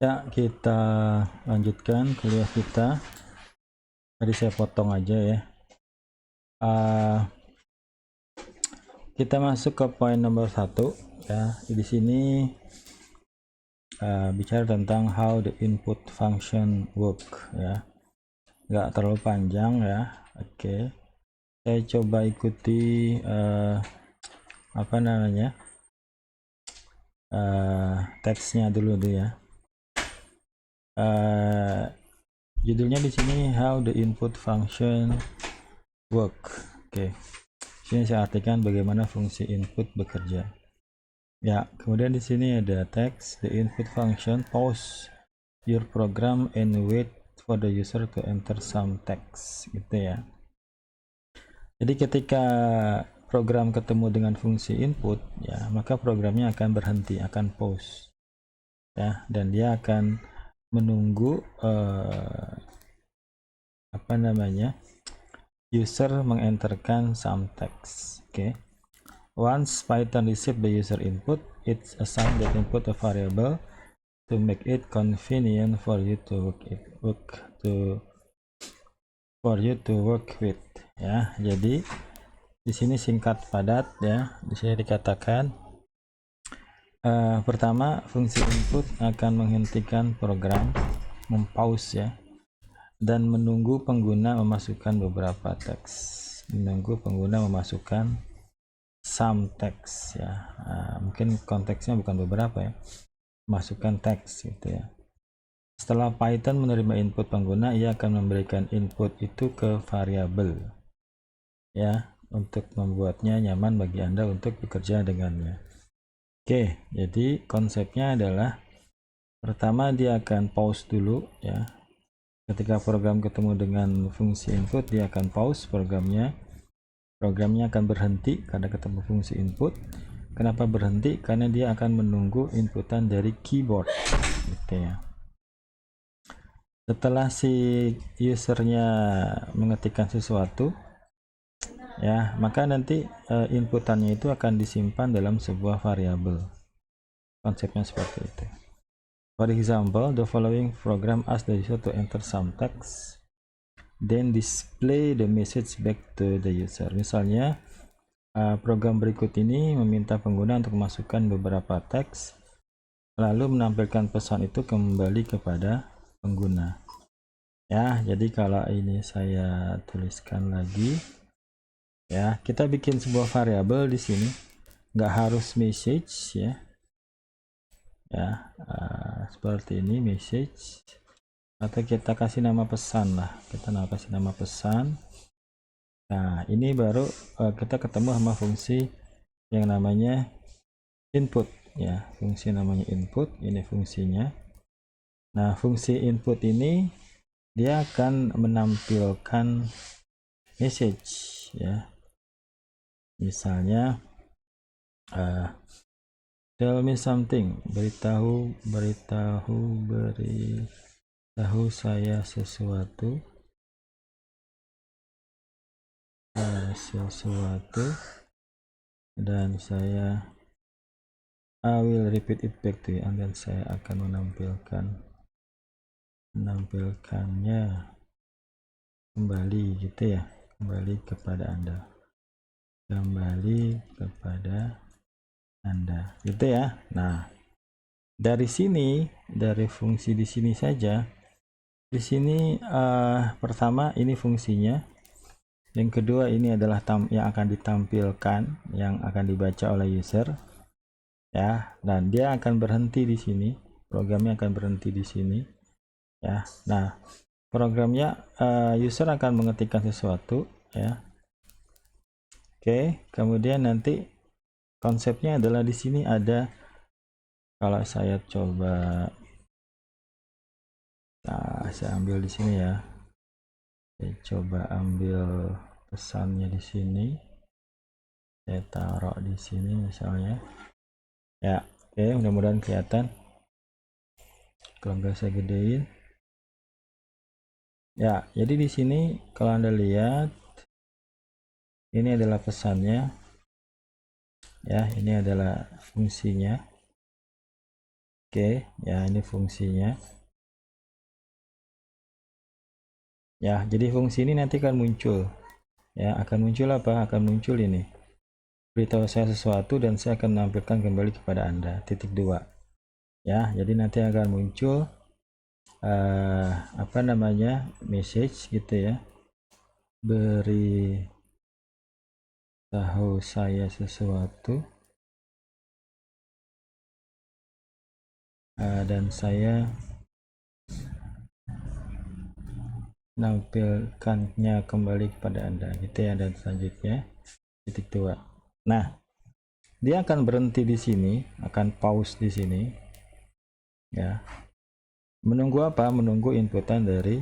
Ya, kita lanjutkan kuliah kita. Tadi saya potong aja ya. Kita masuk ke poin nomor 1 ya. Di sini bicara tentang how the input function work ya. Nggak terlalu panjang ya. Oke. Saya coba ikuti apa namanya? Teksnya dulu tuh ya. Judulnya di sini how the input function work. Oke. Sini saya artikan bagaimana fungsi input bekerja. Ya, kemudian di sini ada teks, the input function pause your program and wait for the user to enter some text, gitu ya. Jadi ketika program ketemu dengan fungsi input, ya, maka programnya akan berhenti, akan pause, ya, dan dia akan menunggu apa namanya, user mengenterkan some text. Oke. Once Python receive the user input, it's assigned that input a variable to make it convenient for you to work with ya. Jadi di sini singkat padat ya. Di sini dikatakan pertama, fungsi input akan menghentikan program, mempause ya, dan menunggu pengguna memasukkan beberapa teks. Menunggu pengguna memasukkan some text ya. Mungkin konteksnya bukan beberapa ya, masukkan teks gitu ya. Setelah Python menerima input pengguna, ia akan memberikan input itu ke variabel ya, untuk membuatnya nyaman bagi Anda untuk bekerja dengannya. Oke, jadi konsepnya adalah pertama dia akan pause dulu ya. Ketika program ketemu dengan fungsi input, dia akan pause programnya. Programnya akan berhenti karena ketemu fungsi input. Kenapa berhenti? Karena dia akan menunggu inputan dari keyboard gitu ya. Setelah si usernya mengetikkan sesuatu ya, maka nanti inputannya itu akan disimpan dalam sebuah variabel. Konsepnya seperti itu. For example, the following program asks the user to enter some text, then display the message back to the user. Misalnya program berikut ini meminta pengguna untuk memasukkan beberapa teks, lalu menampilkan pesan itu kembali kepada pengguna. Ya, jadi kalau ini saya tuliskan lagi ya, kita bikin sebuah variabel di sini, nggak harus message ya, seperti ini message, atau kita kasih nama pesan lah, kita kasih nama pesan. Nah, ini baru kita ketemu sama fungsi yang namanya input ya, fungsi namanya input, ini fungsinya. Nah, fungsi input ini dia akan menampilkan message ya. Misalnya tell me something, beritahu saya sesuatu, dan saya I will repeat it back to you, dan saya akan menampilkannya kembali gitu ya, kembali kepada Anda gitu ya. Nah, dari sini, dari fungsi di sini saja, di sini pertama ini fungsinya, yang kedua ini adalah yang akan ditampilkan, yang akan dibaca oleh user ya, dan dia akan berhenti di sini, programnya akan berhenti di sini ya. Nah, programnya user akan mengetikkan sesuatu ya. Oke, kemudian nanti konsepnya adalah di sini ada, kalau saya coba, saya ambil di sini ya, saya coba ambil pesannya di sini, saya taruh di sini misalnya ya. Oke, mudah-mudahan kelihatan, kalau enggak saya gedein ya. Jadi di sini kalau Anda lihat, ini adalah pesannya ya, ini adalah fungsinya. Oke, ya ini fungsinya. Ya, jadi fungsi ini nanti akan muncul. Ya, akan muncul apa? Akan muncul ini. Beritahu saya sesuatu dan saya akan menampilkan kembali kepada Anda. Titik 2. Ya, jadi nanti akan muncul apa namanya? Message gitu ya. Beri tahu saya sesuatu dan saya menampilkannya kembali kepada Anda gitu ya. Dan selanjutnya titik 2. Nah, dia akan berhenti di sini, akan pause di sini ya. Menunggu apa? Menunggu inputan dari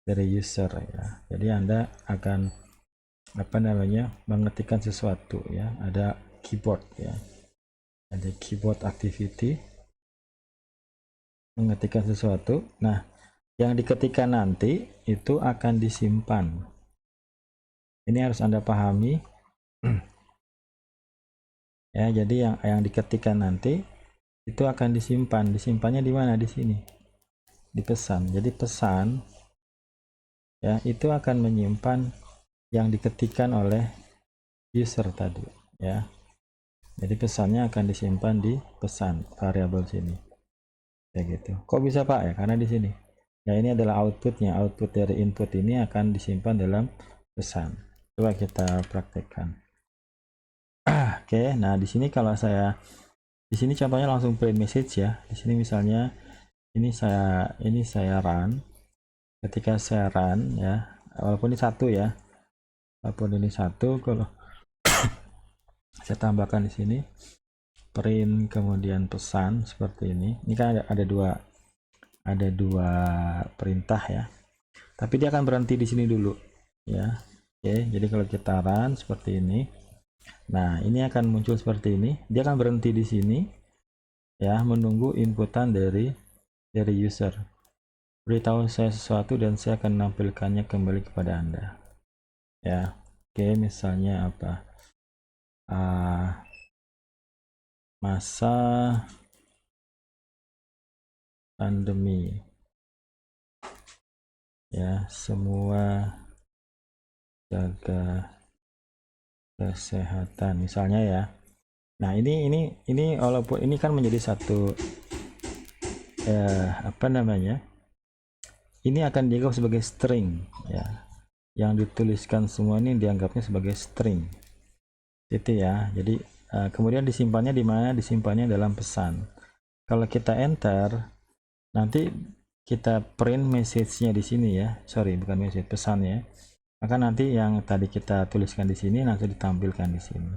user ya. Jadi Anda akan apa namanya? Mengetikkan sesuatu ya. Ada keyboard ya. Ada keyboard activity, mengetikkan sesuatu. Nah, yang diketikkan nanti itu akan disimpan. Ini harus Anda pahami. Ya, jadi yang diketikkan nanti itu akan disimpan. Disimpannya di mana? Di sini. Di pesan. Jadi pesan ya itu akan menyimpan yang diketikkan oleh user tadi ya. Jadi pesannya akan disimpan di pesan variabel sini. Ya gitu. Kok bisa Pak ya? Karena di sini. Ya ini adalah outputnya. Output dari input ini akan disimpan dalam pesan. Coba kita praktekkan. Oke, nah di sini kalau saya di sini contohnya langsung print message ya. Di sini misalnya ini saya run. Ketika saya run ya, walaupun ini satu ya. Walaupun ini satu, kalau saya tambahkan di sini print kemudian pesan seperti ini. Ini kan ada dua perintah ya. Tapi dia akan berhenti di sini dulu ya. Oke, jadi kalau kita run seperti ini, nah ini akan muncul seperti ini. Dia akan berhenti di sini ya, menunggu inputan dari user. Beritahu saya sesuatu dan saya akan menampilkannya kembali kepada Anda. Ya, oke, misalnya apa? Masa pandemi ya, semua jaga kesehatan misalnya ya. Nah, ini walaupun ini kan menjadi satu apa namanya? Ini akan dianggap sebagai string ya. Yang dituliskan semua ini dianggapnya sebagai string. Itu ya. Jadi kemudian disimpannya di mana? Disimpannya dalam pesan. Kalau kita enter, nanti kita print message-nya di sini ya. Sorry, bukan message, pesan ya. Maka nanti yang tadi kita tuliskan di sini nanti ditampilkan di sini.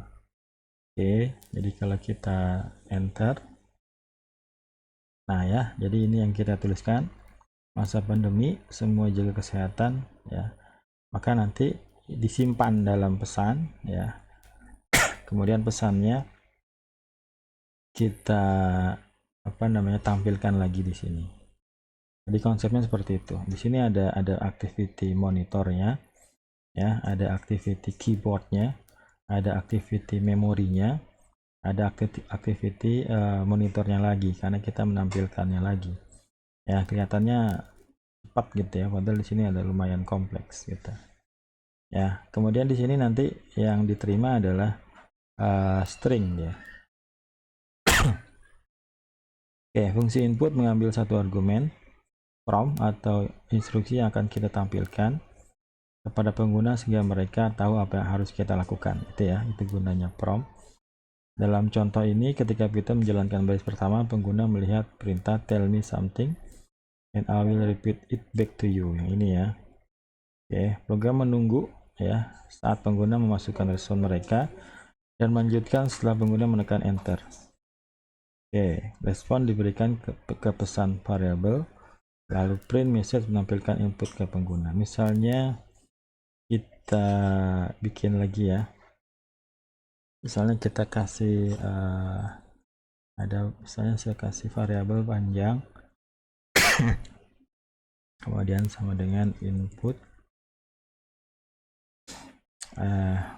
Oke, jadi kalau kita enter, nah ya, jadi ini yang kita tuliskan, masa pandemi, semua jaga kesehatan ya. Maka nanti disimpan dalam pesan ya. Kemudian pesannya kita apa namanya tampilkan lagi di sini. Jadi konsepnya seperti itu. Di sini ada activity monitornya ya, ada activity keyboardnya, ada activity memorinya, ada activity monitornya lagi karena kita menampilkannya lagi ya. Kelihatannya cepat gitu ya, padahal di sini ada lumayan kompleks gitu ya. Kemudian di sini nanti yang diterima adalah string ya. Oke, fungsi input mengambil satu argumen prompt atau instruksi yang akan kita tampilkan kepada pengguna sehingga mereka tahu apa yang harus kita lakukan. Itu ya, itu gunanya prompt. Dalam contoh ini, ketika kita menjalankan baris pertama, pengguna melihat perintah tell me something and I will repeat it back to you. Yang ini ya. Oke, program menunggu ya saat pengguna memasukkan respon mereka dan melanjutkan setelah pengguna menekan enter. Oke, respon diberikan ke pesan variabel, lalu print message menampilkan input ke pengguna. Misalnya kita bikin lagi ya. Misalnya kita kasih misalnya saya kasih variabel panjang kemudian sama dengan input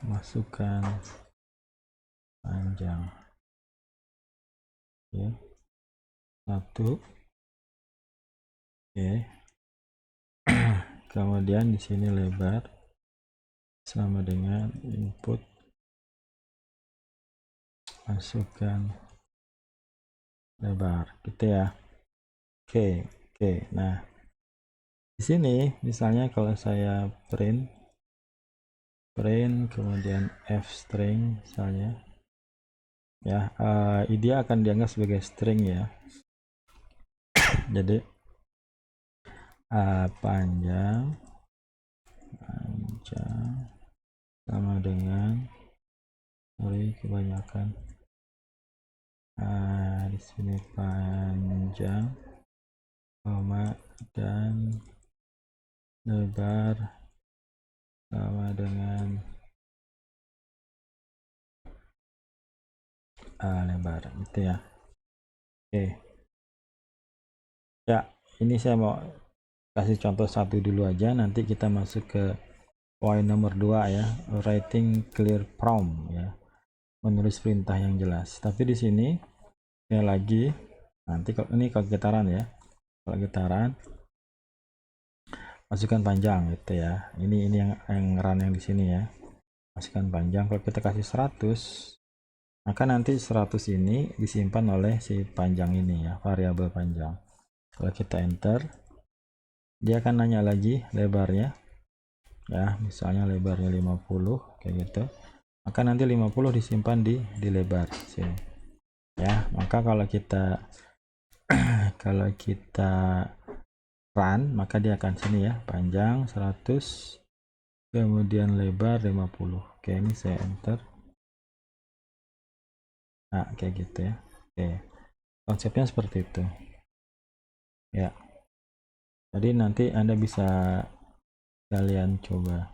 masukkan panjang ya. 1. Oke. Kemudian di sini lebar sama dengan input masukkan lebar gitu ya. Oke. Nah, di sini misalnya kalau saya print kemudian f string misalnya ya, dia akan dianggap sebagai string ya. Jadi panjang sama dengan, kebanyakan di sini panjang koma dan lebar sama dengan lebar gitu ya. Oke ya, ini saya mau kasih contoh satu dulu aja, nanti kita masuk ke poin nomor 2 ya, writing clear prompt ya, menulis perintah yang jelas. Tapi di sini sekali lagi, nanti kalau ini kalau getaran ya, kalau getaran masukkan panjang gitu ya. Ini yang run yang di sini ya, masukkan panjang. Kalau kita kasih 100, maka nanti 100 ini disimpan oleh si panjang ini ya, variabel panjang. Kalau kita enter, dia akan nanya lagi lebarnya ya, misalnya lebarnya 50 kayak gitu, maka nanti 50 disimpan di lebar sini ya. Maka kalau kita run, maka dia akan sini ya, panjang 100 kemudian lebar 50. Oke, ini saya enter. Nah, kayak gitu ya. Oke, konsepnya seperti itu ya. Jadi nanti Anda bisa kalian coba